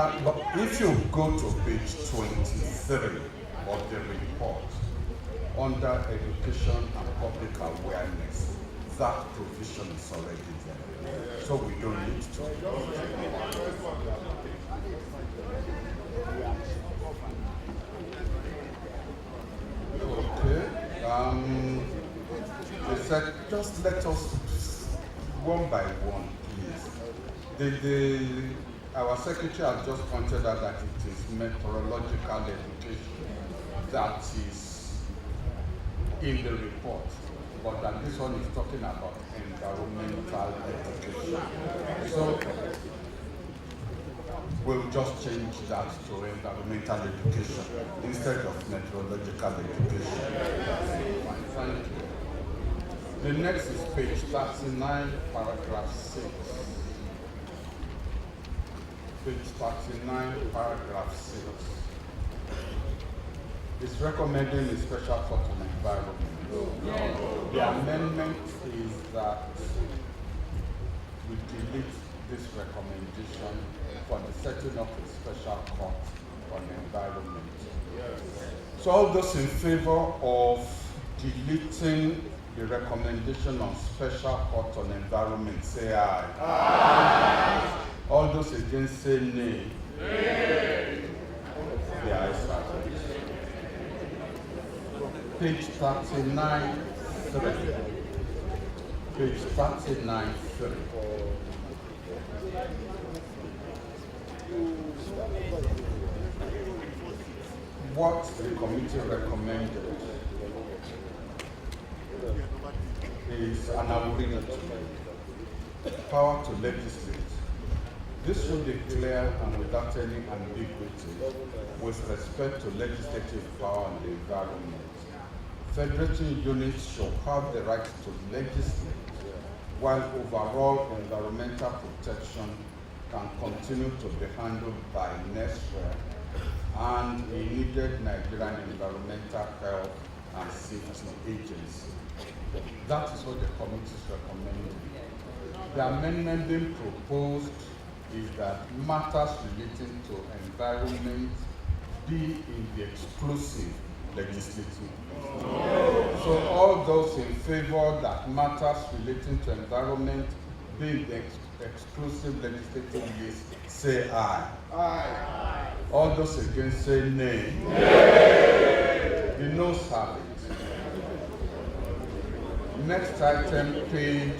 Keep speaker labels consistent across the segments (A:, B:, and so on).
A: But if you go to page 23 of the report, under education and public awareness, that provision is already there. So we don't need to. Okay. They said, just let us one by one, please. Our secretary has just pointed out that it is meteorological education that is in the report, but that this one is talking about environmental education. So we'll just change that to environmental education instead of meteorological education. Fine, thank you. The next is page 39, paragraph 6. Page 39, paragraph 6. It's recommending a special court on environment. The amendment is that we delete this recommendation for the setting up a special court on environment. So all those in favor of deleting the recommendation on special court on environment, say aye. Aye. All those against say nay. Nay. The ayes have it. Page 39, 3. Page 39, 3. What the committee recommended is, and I will read it, power to legislate. This should be clear and without any ambiguity with respect to legislative power and the environment. Federating units shall have the right to legislate, while overall environmental protection can continue to be handled by NESRA and a needed Nigerian Environmental Health and Safety Agency. That is what the committee is recommending. The amendment being proposed is that matters relating to environment be in the exclusive legislative. So all those in favor that matters relating to environment be in the exclusive legislative list, say aye. Aye. All those against say nay. Nay. The noes have it. Next item, page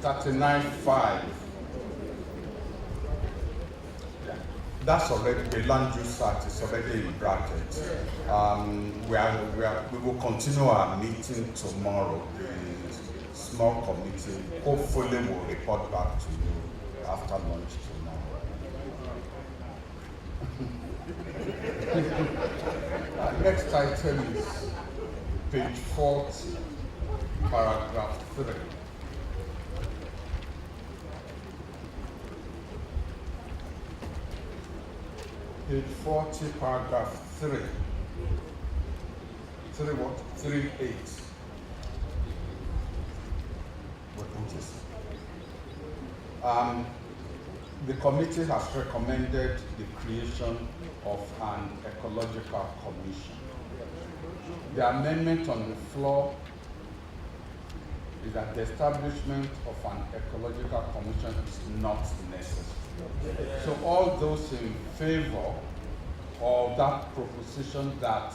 A: 39.5. That's already, the land use act is already in brackets. We will continue our meeting tomorrow. The small committee hopefully will report back to you after lunch tomorrow. Next item is page 40, paragraph 3. Page 40, paragraph 3. 3 what? 3.8. What is the committee has recommended the creation of an ecological commission. The amendment on the floor is that the establishment of an ecological commission is not necessary. So all those in favor of that proposition that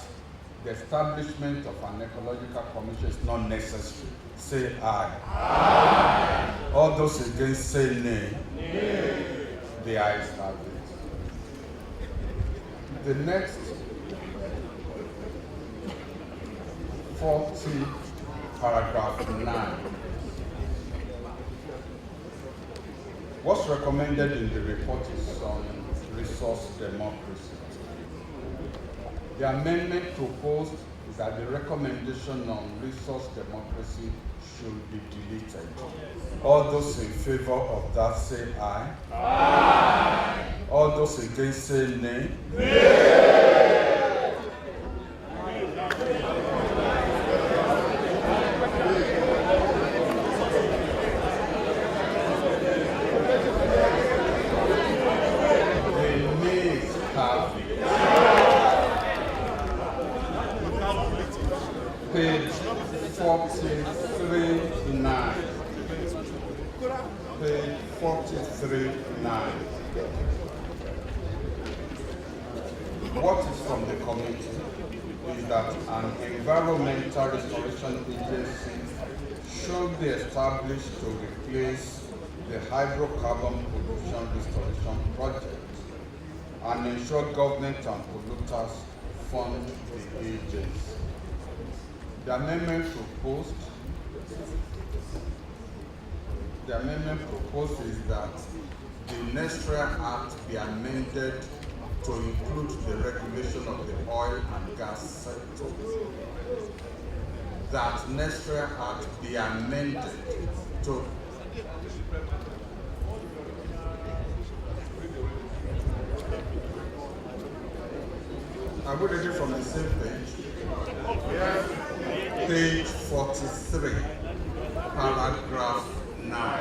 A: the establishment of an ecological commission is not necessary, say aye. Aye. All those against say nay. Nay. The ayes have it. The next 40, paragraph 9. What's recommended in the report is on resource democracy. The amendment proposed is that the recommendation on resource democracy should be deleted. All those in favor of that say aye. Aye. All those against say nay. Nay. 43.9. What is from the committee is that an environmental restoration agency should be established to replace the hydrocarbon pollution restoration project and ensure government and polluters fund the agency. The amendment proposed is that the NESTRA Act be amended to include the regulation of the oil and gas sector. That NESTRA Act be amended to Are we ready from the same page? Yes. Page 43, paragraph 9.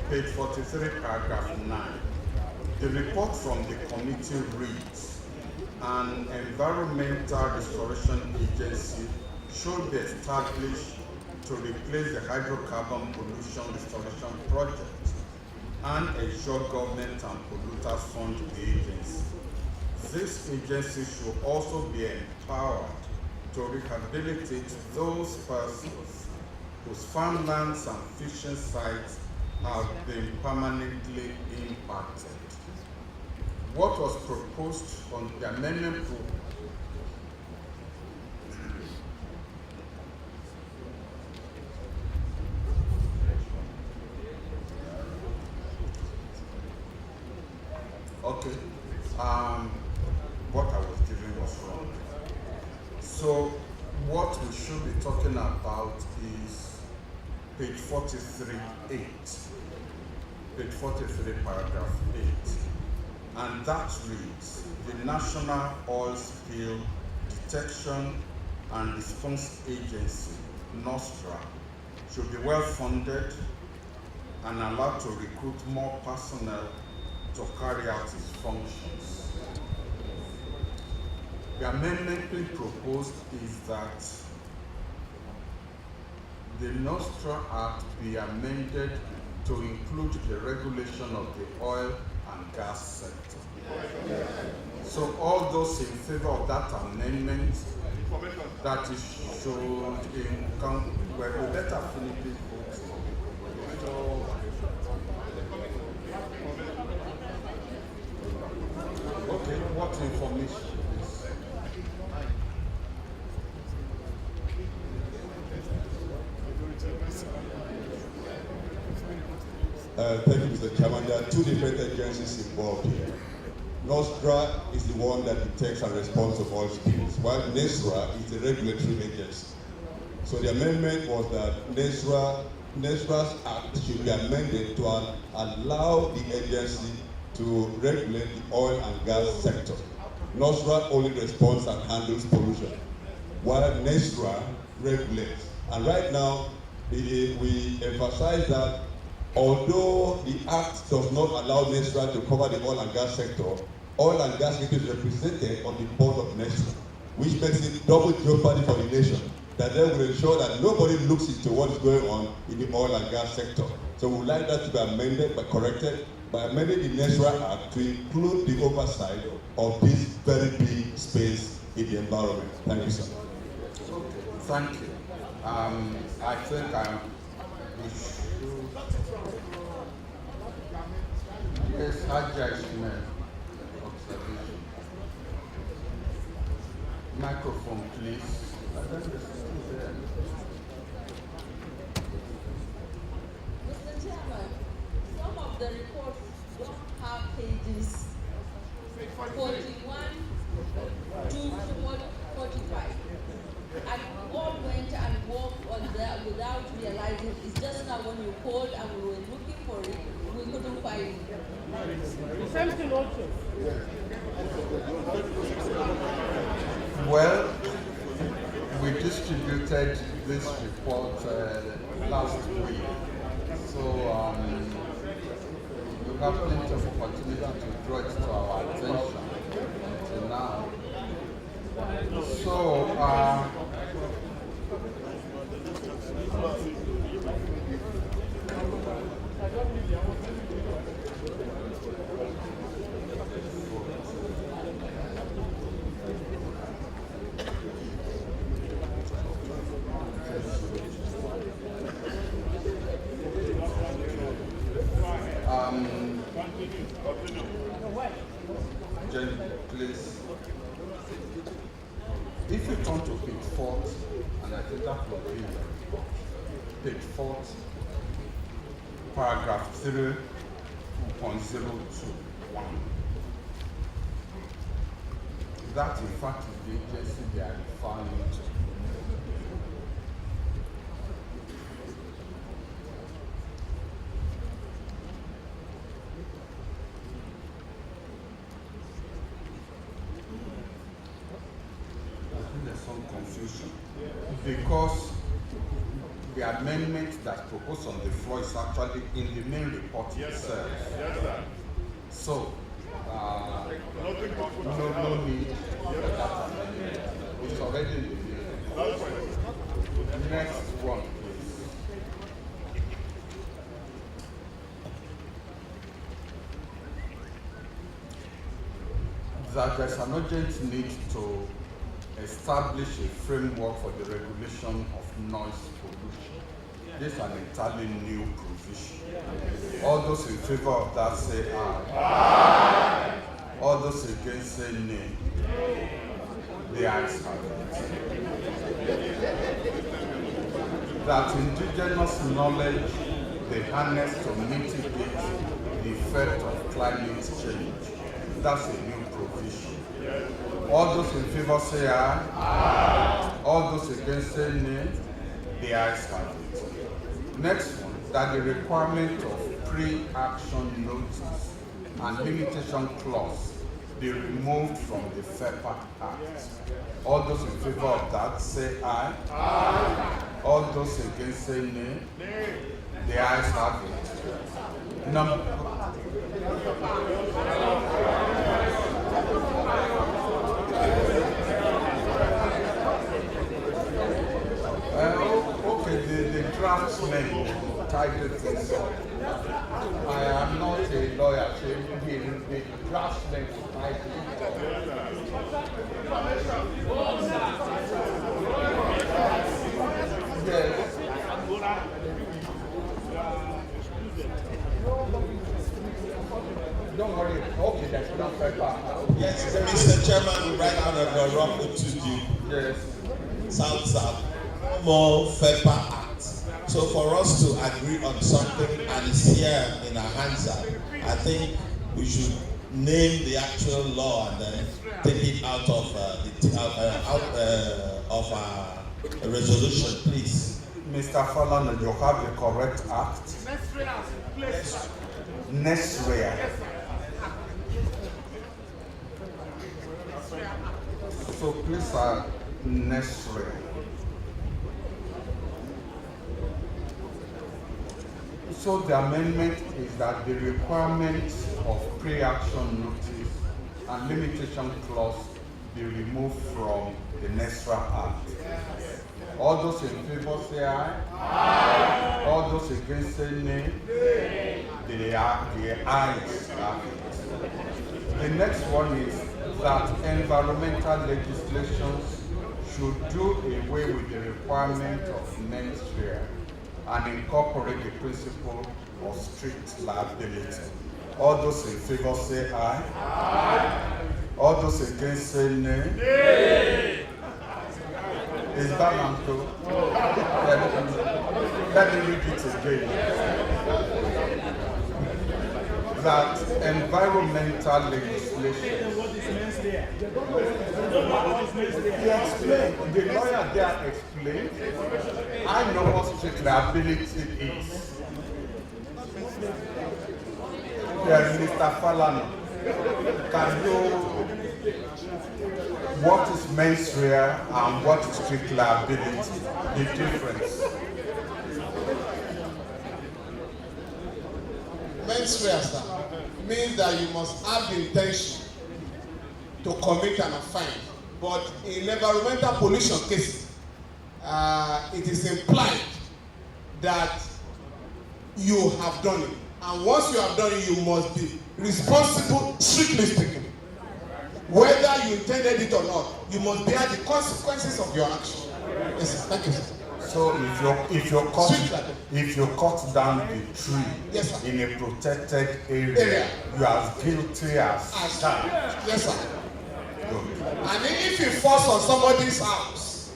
A: Page 43, paragraph 9. The report from the committee reads, an environmental restoration agency should be established to replace the hydrocarbon pollution restoration project and ensure government and polluters fund the agency. This agency should also be empowered to rehabilitate those persons whose farmlands and fishing sites have been permanently impacted. What was proposed on the amendment what I was giving was wrong. So what we should be talking about is page 43.8. Page 43, paragraph 8. And that reads, the National Oil Spill Detection and Response Agency, NOSTRA, should be well funded and allowed to recruit more personnel to carry out its functions. The amendment being proposed is that the Nostra Act be amended to include the regulation of the oil and gas sector. So all those in favor of that amendment, that it should income, well, we better finish this vote. Okay, what information?
B: Thank you, Mr. Chairman. There are two different agencies involved here. NOSTRA is the one that detects and responds to oil spills, while NESRA is the regulatory agency. So the amendment was that NESRA's Act should be amended to allow the agency to regulate the oil and gas sector. NOSTRA only responds and handles pollution, while NESRA regulates. And right now, we emphasize that although the Act does not allow NESRA to cover the oil and gas sector, oil and gas sector is represented on the board of NESRA, which makes it double jeopardy for the nation, that they will ensure that nobody looks into what is going on in the oil and gas sector. So we would like that to be amended, but corrected, by amending the NESRA Act to include the oversight of this very big space in the environment. Thank you, sir.
A: Thank you. I think we should. Yes, Haja Ismail. Observation. Microphone, please.
C: Mr. Chairman, some of the reports don't have pages 41 to 45. And we all went and walked on there without realizing. It's just now when you called and we were looking for it, we couldn't find it.
D: Same thing also.
A: Well, we distributed this report last week, so you have plenty of opportunity to draw it to our attention until now. So, page 4, and I think that will be page 4, paragraph 3.021. That, in fact, is the agency they are referring to. There's some confusion because the amendment that's proposed on the floor is actually in the main report itself.
E: Yes, sir.
A: So, no need for that amendment. It's already in the main report. Next one, please. That there's an urgent need to establish a framework for the regulation of noise pollution. This is an entirely new provision. All those in favor of that say aye. Aye. All those against say nay. The ayes have it. That indigenous knowledge be harnessed to mitigate the effect of climate change. That's a new provision. All those in favor say aye. Aye. All those against say nay. The ayes have it. Next one, that the requirement of pre-action notice and limitation clause be removed from the FEPA Act. All those in favor of that say aye. Aye. All those against say nay. Nay. The ayes have it. Okay, the draftsman titled this up. I am not a lawyer, so the draftsman titled it up. Yes. Don't worry. Okay, that's not fair.
F: Yes, Mr. Chairman, right out of the rock to you.
A: Yes.
F: South. More FEPA Act. So for us to agree on something and it's here in our hands, I think we should name the actual law and then take it out of our resolution, please.
A: Mr. Falana, you have the correct act. Nesrea. So please Nesrea. So the amendment is that the requirements of pre-action notice and limitation clause be removed from the Nesrea Act. All those in favor say aye. Aye. All those against say nay. The ayes have it. The next one is that environmental legislations should do away with the requirement of Nesrea and incorporate the principle of strict liability. All those in favor say aye. Aye. All those against say nay. Nay. Is that Manto? Let me read it again. That environmental legislation. He explained. The lawyer there explained. I know what strict liability is. Yes, Mr. Falana, can you? What is mens rea and what is strict liability? The difference.
G: Mens rea, sir, means that you must have the intention to commit an offense. But in environmental pollution cases, it is implied that you have done it. And once you have done it, you must be responsible, strictly speaking. Whether you intended it or not, you must bear the consequences of your action. Yes, sir. Thank you, sir.
A: So if you cut down the tree,
G: yes, sir,
A: in a protected area, you are as guilty as that.
G: Yes, sir.
A: Good.
G: And if you force on somebody's house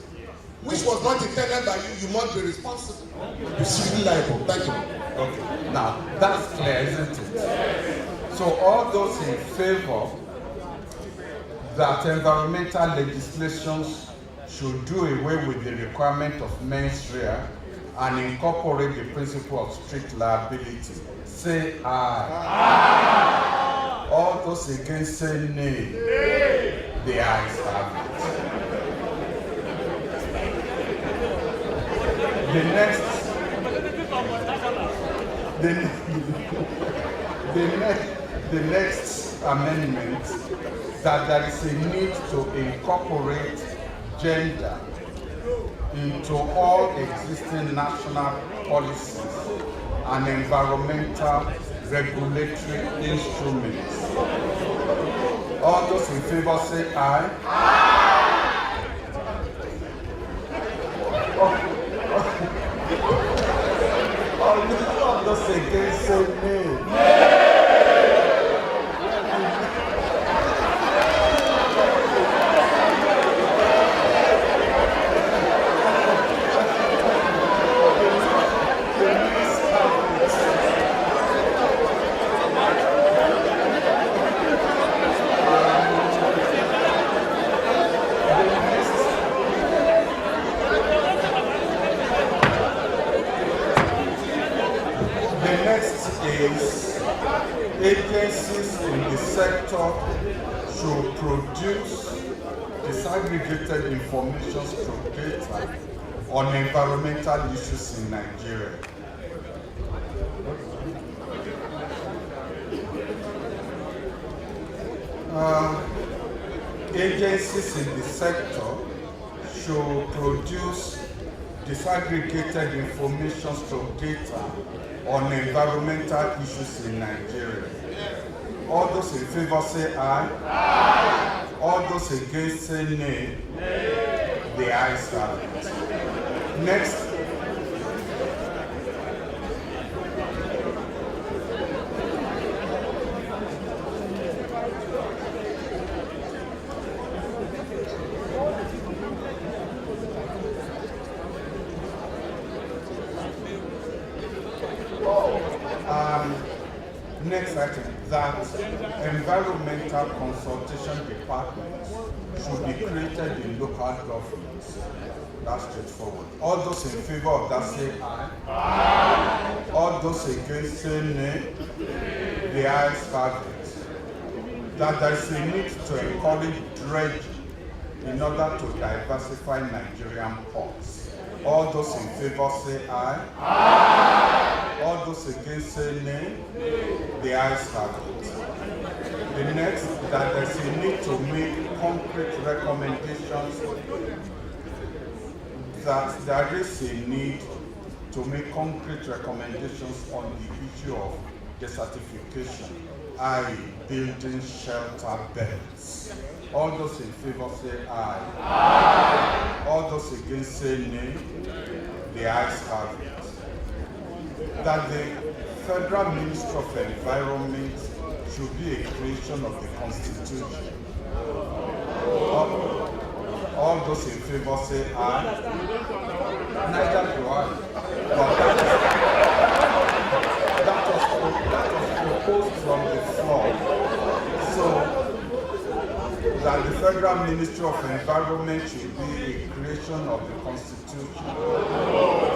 G: which was not intended by you, you must be responsible. You're civil liable. Thank you.
A: Okay. Now, that's clear, isn't it? So all those in favor that environmental legislations should do away with the requirement of mens rea and incorporate the principle of strict liability, say aye. Aye. All those against say nay. Nay. The ayes have it. The next amendment, that there is a need to incorporate gender into all existing national policies and environmental regulatory instruments. All those in favor say aye. Aye. All those against say nay. Nay. Agencies in the sector should produce disaggregated information through data on environmental issues in Nigeria. Agencies in the sector should produce disaggregated information through data on environmental issues in Nigeria. All those in favor say aye. Aye. All those against say nay. Nay. The ayes have it. Next. Next item, that environmental consultation departments should be created in local governments. That's straightforward. All those in favor of that say aye. Aye. All those against say nay. The ayes have it. That there is a need to encourage dredging in order to diversify Nigerian ports. All those in favor say aye. Aye. All those against say nay. The ayes have it. The next, that there is a need to make concrete recommendations, that there is a need to make concrete recommendations on the issue of desertification, i.e. building shelter beds. All those in favor say aye. Aye. All those against say nay. The ayes have it. That the Federal Ministry of Environment should be a creation of the Constitution. All those in favor say aye. Neither do I. But that was proposed from the floor. So that the Federal Ministry of Environment should be a creation of the Constitution.